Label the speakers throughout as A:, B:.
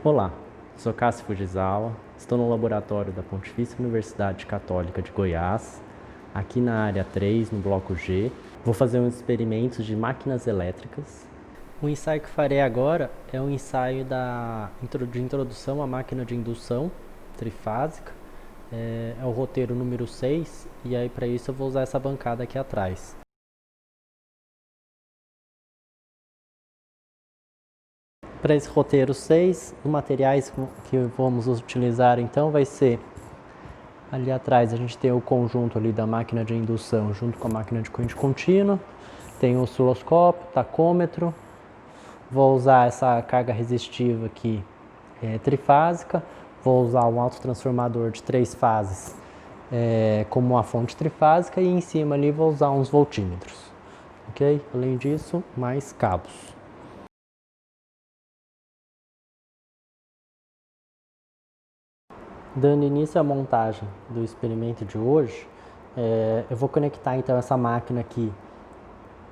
A: Olá, sou Cássio Fujisawa, estou no laboratório da Pontifícia Universidade Católica de Goiás, aqui na área 3, no bloco G. Vou fazer uns experimentos de máquinas elétricas. O ensaio que farei agora é um ensaio de introdução à máquina de indução trifásica. É o roteiro número 6, e aí para isso eu vou usar essa bancada aqui atrás. Para esse roteiro 6, os materiais que vamos utilizar então vai ser ali atrás a gente tem o conjunto ali da máquina de indução junto com a máquina de corrente contínua, tem o osciloscópio, tacômetro, vou usar essa carga resistiva aqui trifásica, vou usar um autotransformador de 3 fases como uma fonte trifásica e em cima ali vou usar uns voltímetros, ok? Além disso, mais cabos. Dando início à montagem do experimento de hoje, eu vou conectar então essa máquina aqui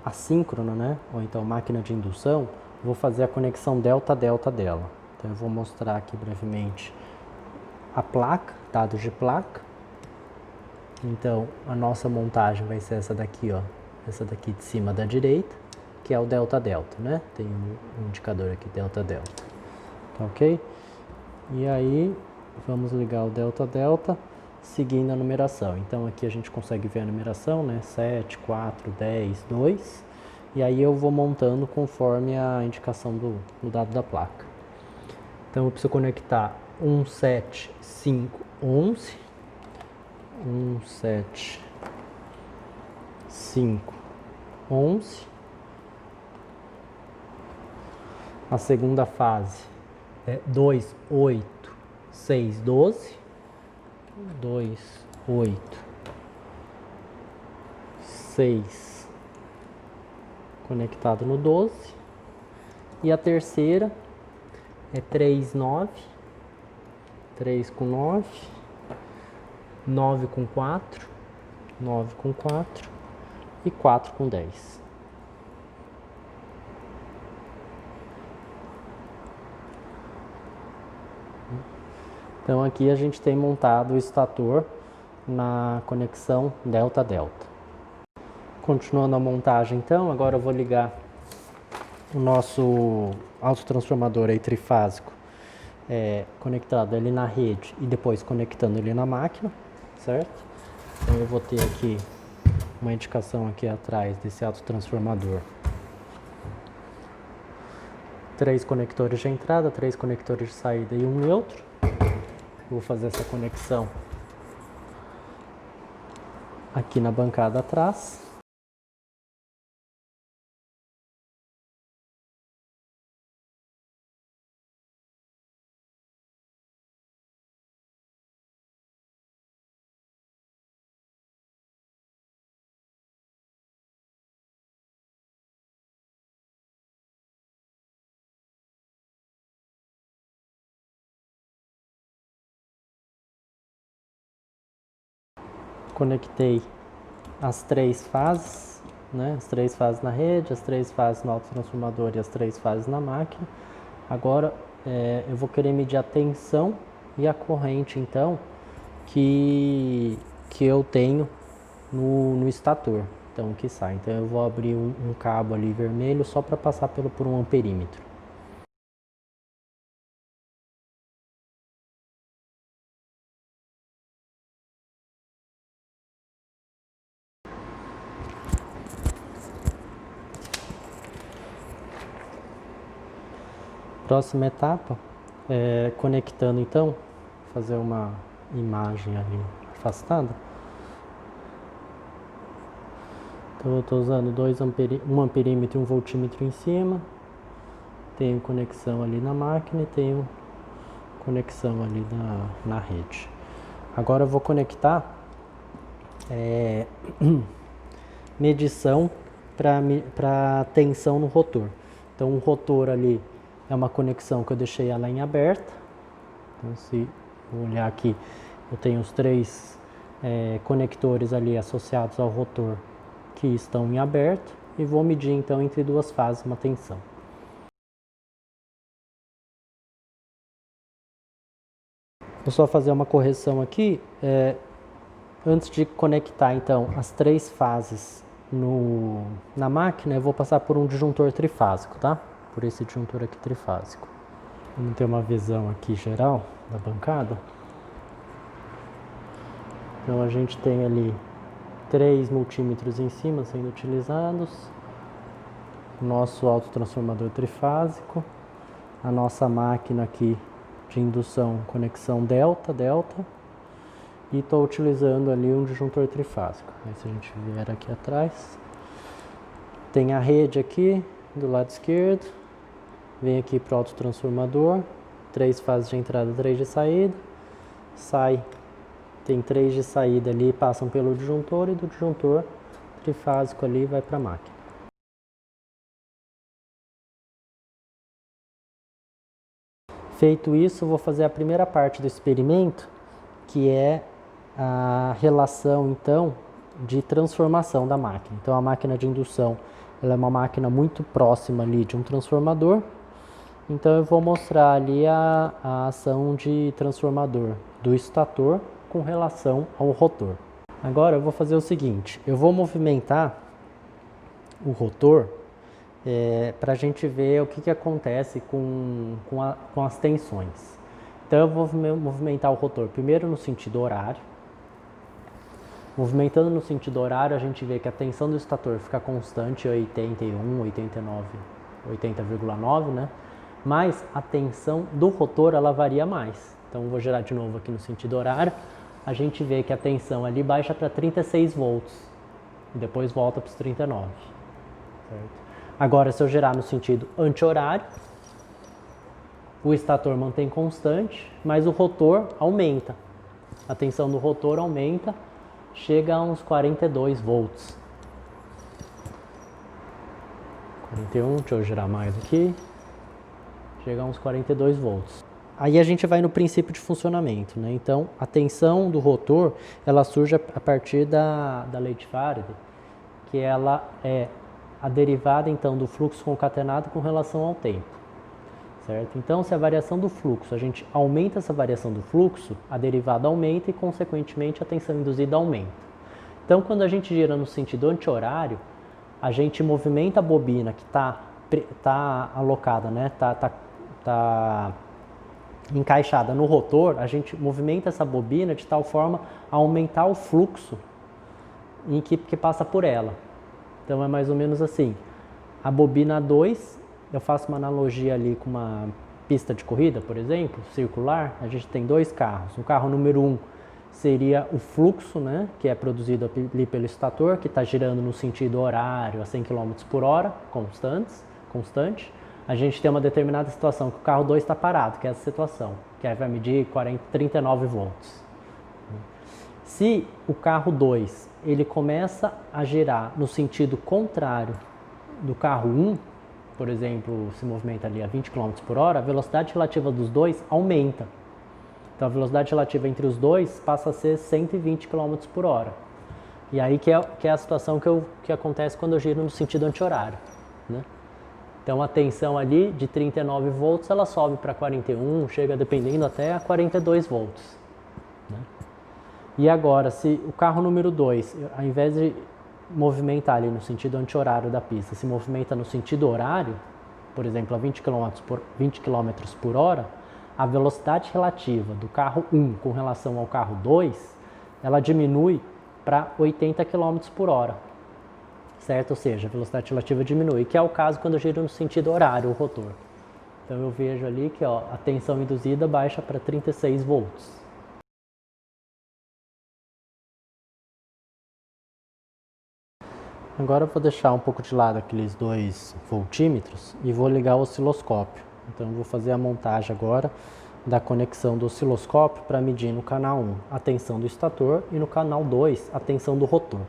A: assíncrona, né? Ou então máquina de indução, vou fazer a conexão delta-delta dela. Então eu vou mostrar aqui brevemente a placa, dados de placa. Então a nossa montagem vai ser essa daqui, ó, essa daqui de cima da direita, que é o delta-delta, né? Tem um indicador aqui, delta-delta, tá ok? E aí vamos ligar o delta-delta seguindo a numeração. Então aqui a gente consegue ver a numeração, né? 7, 4, 10, 2. E aí eu vou montando conforme a indicação do dado da placa. Então eu preciso conectar 1, 7, 5, 11. 1, 7, 5, 11. A segunda fase é 2, 8, 6, 12, 2, 8, 6, conectado no 12, e a terceira é 3, 9, 3 com 9, 9 com 4, 9 com 4 e 4 com 10. Então aqui a gente tem montado o estator na conexão delta-delta. Continuando a montagem então, agora eu vou ligar o nosso autotransformador aí trifásico conectado ali na rede e depois conectando ele na máquina, certo? Então eu vou ter aqui uma indicação aqui atrás desse autotransformador. 3 conectores de entrada, 3 conectores de saída e um neutro. Vou fazer essa conexão aqui na bancada atrás. Conectei as 3 fases, né? As 3 fases na rede, as 3 fases no autotransformador e as 3 fases na máquina. Agora eu vou querer medir a tensão e a corrente então que eu tenho no estator, então que sai. Então eu vou abrir um cabo ali vermelho só para passar por um amperímetro. Próxima etapa é conectando então, fazer uma imagem ali afastada. Então eu estou usando 1 amperímetro e 1 voltímetro em cima. Tenho conexão ali na máquina e tenho conexão ali na rede. Agora eu vou conectar medição para tensão no rotor. Então o rotor ali é uma conexão que eu deixei ela em aberta. Então se eu olhar aqui, eu tenho os 3 conectores ali associados ao rotor que estão em aberto e vou medir então entre 2 fases uma tensão. Vou só fazer uma correção aqui. Antes de conectar, então, as 3 fases na máquina, eu vou passar por um disjuntor trifásico, tá? Por esse disjuntor aqui trifásico. Vamos ter uma visão aqui geral da bancada. Então, a gente tem ali 3 multímetros em cima sendo utilizados. Nosso autotransformador trifásico. A nossa máquina aqui de indução, conexão delta. E estou utilizando ali um disjuntor trifásico. Aí se a gente vier aqui atrás, tem a rede aqui do lado esquerdo, vem aqui para o autotransformador, 3 fases de entrada, 3 de saída, tem 3 de saída ali, passam pelo disjuntor e do disjuntor trifásico ali vai para a máquina. Feito isso, vou fazer a primeira parte do experimento, que é a relação, então, de transformação da máquina. Então, a máquina de indução, ela é uma máquina muito próxima ali de um transformador. Então, eu vou mostrar ali a ação de transformador do estator com relação ao rotor. Agora, eu vou fazer o seguinte, eu vou movimentar o rotor para a gente ver o que acontece com as tensões. Então, eu vou movimentar o rotor primeiro no sentido horário. Movimentando no sentido horário, a gente vê que a tensão do estator fica constante, 81, 89, 80,9, né? Mas a tensão do rotor, ela varia mais. Então, vou gerar de novo aqui no sentido horário. A gente vê que a tensão ali baixa para 36 volts. E depois volta para os 39. Certo? Agora, se eu gerar no sentido anti-horário, o estator mantém constante, mas o rotor aumenta. A tensão do rotor aumenta, chega a uns 42 volts. 41, deixa eu girar mais aqui. Chega a uns 42 volts. Aí a gente vai no princípio de funcionamento, né? Então, a tensão do rotor, ela surge a partir da lei de Faraday, que ela é a derivada, então, do fluxo concatenado com relação ao tempo. Certo? Então, se a variação do fluxo, a gente aumenta essa variação do fluxo, a derivada aumenta e, consequentemente, a tensão induzida aumenta. Então, quando a gente gira no sentido anti-horário, a gente movimenta a bobina que está alocada, né? Tá encaixada no rotor, a gente movimenta essa bobina de tal forma a aumentar o fluxo que passa por ela. Então, é mais ou menos assim. A bobina 2, eu faço uma analogia ali com uma pista de corrida, por exemplo, circular. A gente tem 2 carros. O carro número 1 seria o fluxo, né, que é produzido ali pelo estator, que está girando no sentido horário a 100 km por hora, constante. A gente tem uma determinada situação que o carro 2 está parado, que é essa situação, que aí vai medir 39 volts. Se o carro 2 ele começa a girar no sentido contrário do carro 1, por exemplo, se movimenta ali a 20 km por hora, a velocidade relativa dos dois aumenta. Então a velocidade relativa entre os dois passa a ser 120 km por hora. E aí que é a situação que acontece quando eu giro no sentido anti-horário, né? Então a tensão ali de 39 volts ela sobe para 41, chega dependendo até a 42 volts. Né? E agora, se o carro número 2, ao invés de movimentar ali no sentido anti-horário da pista, se movimenta no sentido horário, por exemplo, a 20 km por hora, a velocidade relativa do carro 1 com relação ao carro 2, ela diminui para 80 km por hora. Certo? Ou seja, a velocidade relativa diminui, que é o caso quando eu giro no sentido horário o rotor. Então eu vejo ali que a tensão induzida baixa para 36 volts. Agora eu vou deixar um pouco de lado aqueles 2 voltímetros e vou ligar o osciloscópio. Então eu vou fazer a montagem agora da conexão do osciloscópio para medir no canal 1 a tensão do estator e no canal 2 a tensão do rotor.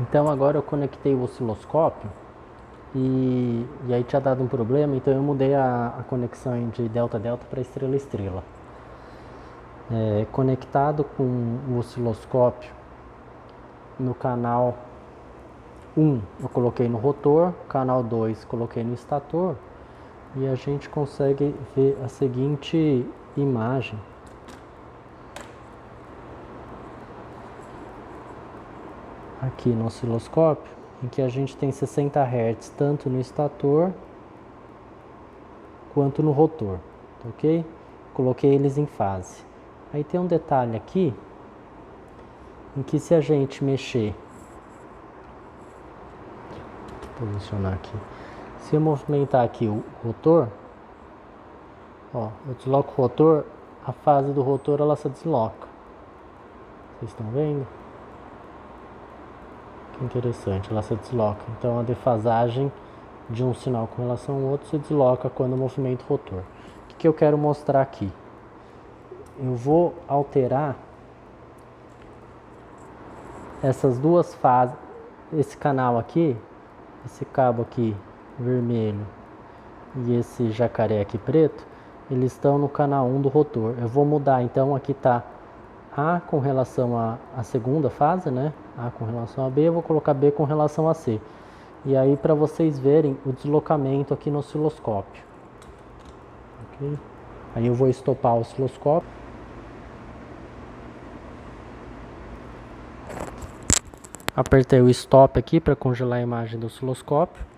A: Então agora eu conectei o osciloscópio e aí tinha dado um problema, então eu mudei a conexão de delta-delta para estrela-estrela. Conectado com o osciloscópio no canal 1 eu coloquei no rotor, canal 2 coloquei no estator e a gente consegue ver a seguinte imagem. Aqui no osciloscópio, em que a gente tem 60 Hz tanto no estator quanto no rotor, ok? Coloquei eles em fase. Aí tem um detalhe aqui, em que se a gente mexer, vou posicionar aqui, se eu movimentar aqui o rotor, ó, eu desloco o rotor, a fase do rotor ela se desloca. Vocês estão vendo? Que interessante, ela se desloca. Então a defasagem de um sinal com relação ao outro se desloca quando eu movimento o rotor. O que eu quero mostrar aqui? Eu vou alterar essas duas fases, esse canal aqui, esse cabo aqui vermelho e esse jacaré aqui preto, eles estão no canal 1 do rotor. Eu vou mudar, então aqui está A com relação à segunda fase, né? A com relação a B, eu vou colocar B com relação a C. E aí para vocês verem o deslocamento aqui no osciloscópio. Okay? Aí eu vou estopar o osciloscópio. Apertei o stop aqui para congelar a imagem do osciloscópio.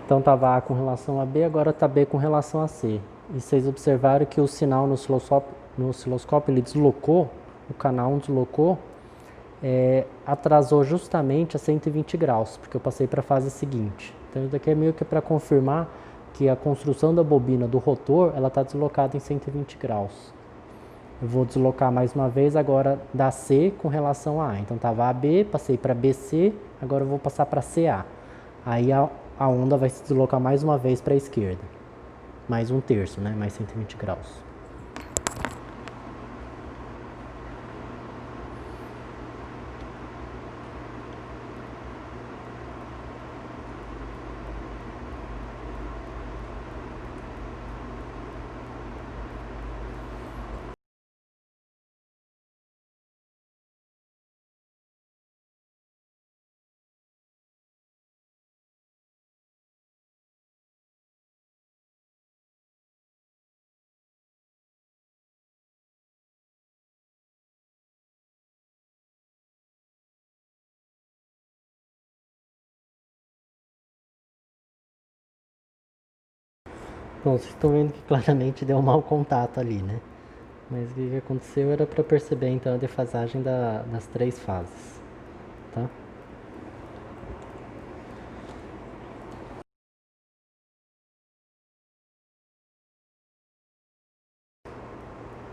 A: Então estava A com relação a B, agora está B com relação a C. E vocês observaram que o sinal no osciloscópio ele deslocou, o canal 1 deslocou, atrasou justamente a 120 graus, porque eu passei para a fase seguinte. Então isso daqui é meio que para confirmar que a construção da bobina do rotor ela está deslocada em 120 graus. Eu vou deslocar mais uma vez agora da C com relação a A. Então estava AB, passei para BC, agora eu vou passar para CA. Aí a onda vai se deslocar mais uma vez para a esquerda. Mais um terço, né? Mais 120 graus. Bom, vocês estão vendo que claramente deu um mau contato ali, né? Mas o que aconteceu era para perceber então a defasagem das três fases, tá?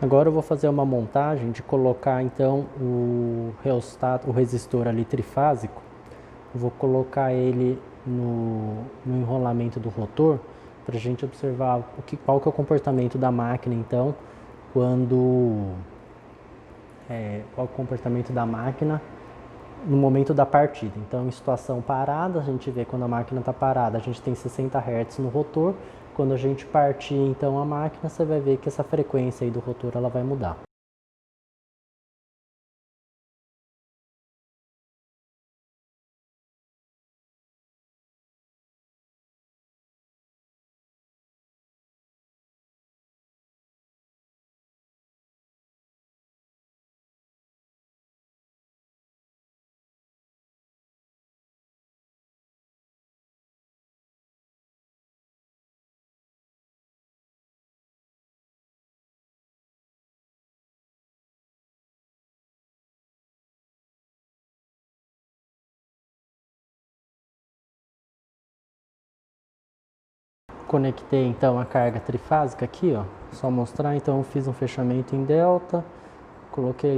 A: Agora eu vou fazer uma montagem de colocar então o rheostat, o resistor ali trifásico. Eu vou colocar ele no enrolamento do rotor para a gente observar qual que é o comportamento da máquina então quando qual é o comportamento da máquina no momento da partida. Então, em situação parada, a gente vê quando a máquina está parada, a gente tem 60 Hz no rotor. Quando a gente partir então a máquina, você vai ver que essa frequência aí do rotor ela vai mudar. Conectei então a carga trifásica aqui, ó. Só mostrar, então eu fiz um fechamento em delta,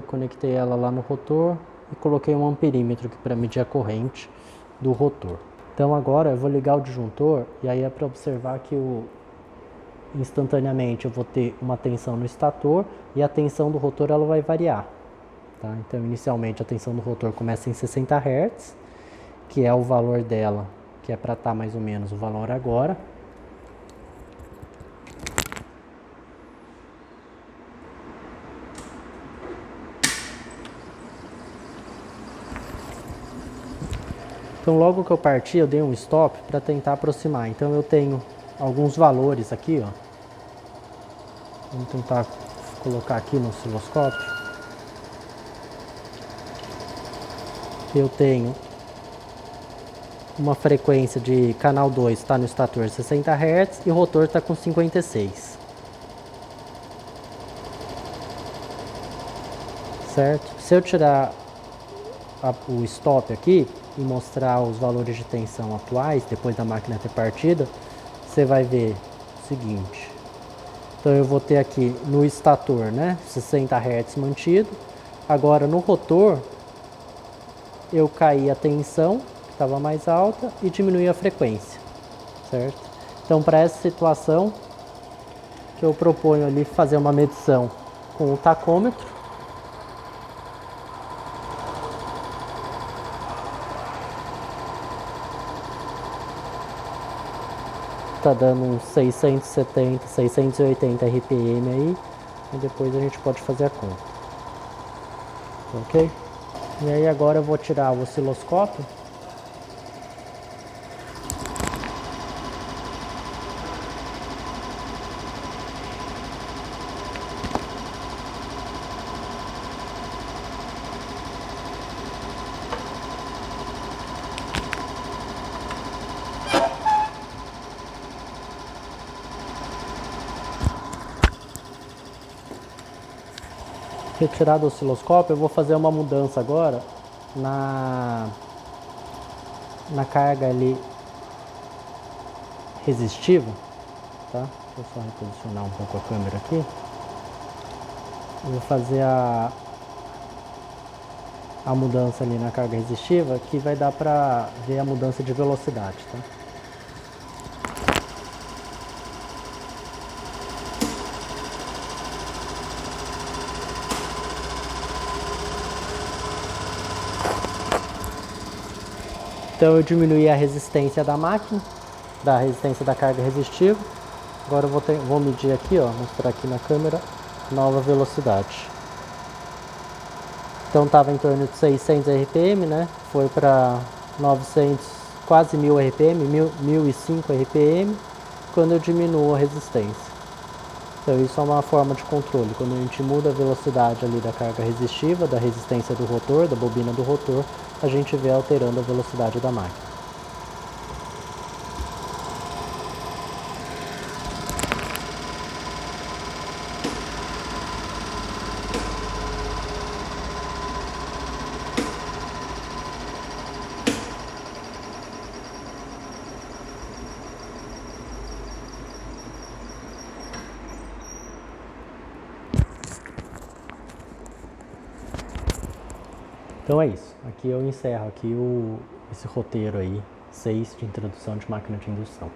A: conectei ela lá no rotor e coloquei um amperímetro aqui para medir a corrente do rotor. Então agora eu vou ligar o disjuntor e aí é para observar que instantaneamente eu vou ter uma tensão no estator e a tensão do rotor ela vai variar. Tá? Então inicialmente a tensão do rotor começa em 60 Hz, que é o valor dela, que é para estar mais ou menos o valor agora. Então logo que eu parti eu dei um stop para tentar aproximar. Então eu tenho alguns valores aqui, ó. Vamos tentar colocar aqui no osciloscópio. Eu tenho uma frequência de canal 2 está no estator 60 Hz e o rotor está com 56. Certo? Se eu tirar o stop aqui e mostrar os valores de tensão atuais, depois da máquina ter partido, você vai ver o seguinte. Então eu vou ter aqui no estator, né, 60 Hz mantido. Agora no rotor, eu caí a tensão, que estava mais alta, e diminui a frequência, certo? Então para essa situação, que eu proponho ali fazer uma medição com o tacômetro. Tá dando uns 670, 680 RPM aí, e depois a gente pode fazer a conta. Ok? E aí agora eu vou tirar o osciloscópio. Retirado o osciloscópio, eu vou fazer uma mudança agora na carga ali resistiva, tá? Deixa eu só reposicionar um pouco a câmera aqui. Eu vou fazer a mudança ali na carga resistiva, que vai dar para ver a mudança de velocidade, tá? Então eu diminuí a resistência da máquina, da resistência da carga resistiva. Agora eu vou medir aqui, ó, mostrar aqui na câmera, nova velocidade. Então estava em torno de 600 RPM, né? Foi para 900, quase 1000 RPM, 1005 RPM, quando eu diminuo a resistência. Então isso é uma forma de controle. Quando a gente muda a velocidade ali da carga resistiva, da resistência do rotor, da bobina do rotor, a gente vê alterando a velocidade da máquina. Então é isso. Aqui eu encerro aqui esse roteiro aí, 6 de introdução de máquina de indução.